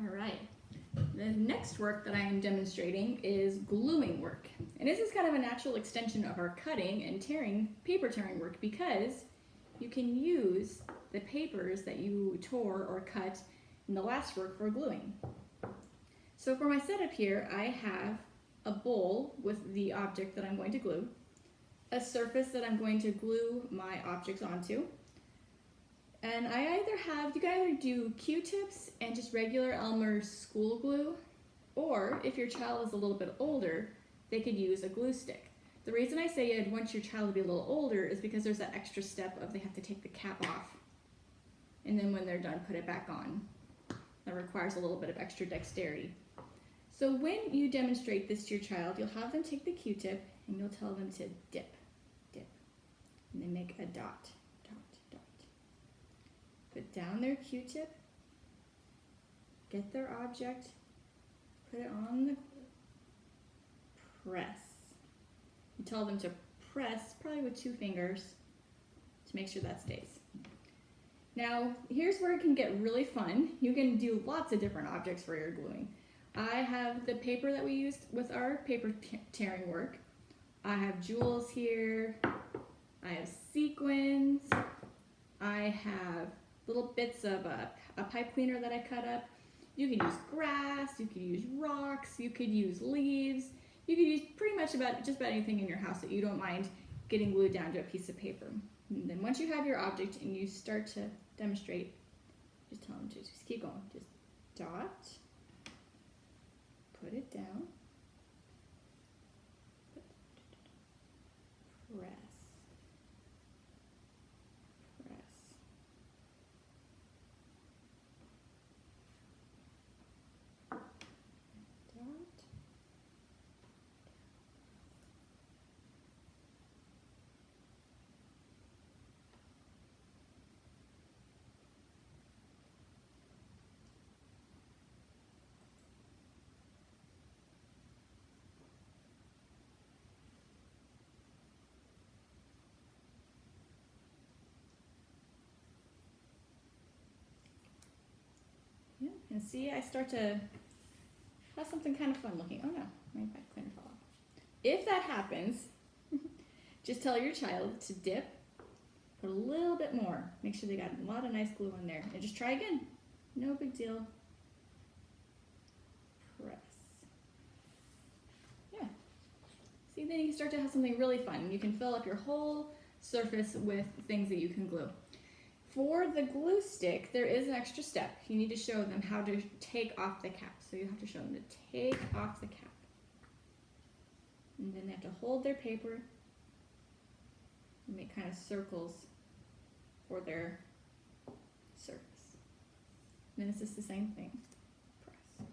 All right. The next work that I am demonstrating is gluing work. And this is kind of a natural extension of our cutting and paper tearing work, because you can use the papers that you tore or cut in the last work for gluing. So for my setup here, I have a bowl with the object that I'm going to glue, a surface that I'm going to glue my objects onto, and you can either do Q-tips and just regular Elmer's school glue, or if your child is a little bit older, they could use a glue stick. The reason I say I'd want your child to be a little older is because there's that extra step of they have to take the cap off, and then when they're done, put it back on. That requires a little bit of extra dexterity. So when you demonstrate this to your child, you'll have them take the Q-tip and you'll tell them to dip, dip, and then make a dot, dot, dot. Put down their Q-tip, get their object, put it on the press. You tell them to press, probably with 2 fingers, to make sure that stays. Now, here's where it can get really fun. You can do lots of different objects for your gluing. I have the paper that we used with our paper tearing work. I have jewels here. I have sequins. I have little bits of a pipe cleaner that I cut up. You can use grass, you could use rocks, you could use leaves. You could use pretty much just about anything in your house that you don't mind getting glued down to a piece of paper. And then once you have your object and you start to demonstrate, just tell them to just keep going. Just dot, put it down, press, press, dot. Yeah, and see, I start to have something kind of fun looking. Oh no, my pipe cleaner fell off. If that happens, just tell your child to dip, put a little bit more. Make sure they got a lot of nice glue in there. And just try again. No big deal. Press. Yeah. See, then you start to have something really fun. You can fill up your whole surface with things that you can glue. For the glue stick, there is an extra step. You need to show them how to take off the cap. So you have to show them to take off the cap. And then they have to hold their paper and make kind of circles for their surface. And then it's just the same thing. Press.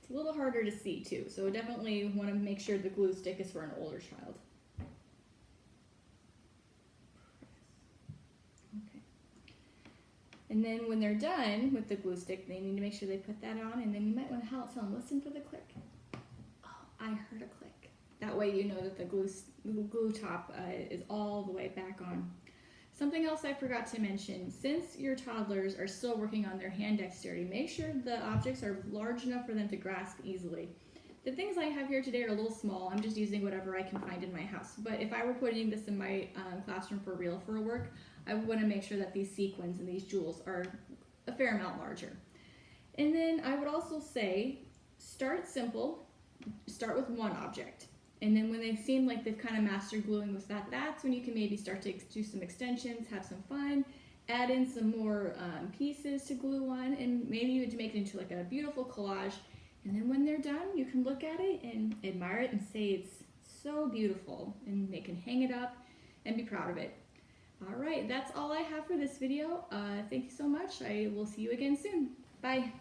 It's a little harder to see too, so definitely want to make sure the glue stick is for an older child. And then when they're done with the glue stick, they need to make sure they put that on, and then you might want to tell them, listen for the click. Oh, I heard a click. That way you know that the glue top is all the way back on. Something else I forgot to mention, since your toddlers are still working on their hand dexterity, make sure the objects are large enough for them to grasp easily. The things I have here today are a little small. I'm just using whatever I can find in my house. But if I were putting this in my classroom for real for a work, I would want to make sure that these sequins and these jewels are a fair amount larger. And then I would also say, start simple, start with one object. And then when they seem like they've kind of mastered gluing with that, that's when you can maybe start to do some extensions, have some fun, add in some more pieces to glue on, and maybe you would make it into like a beautiful collage. And then when they're done, you can look at it and admire it and say it's so beautiful, and they can hang it up and be proud of it. All right, that's all I have for this video. Thank you so much. I will see you again soon. Bye.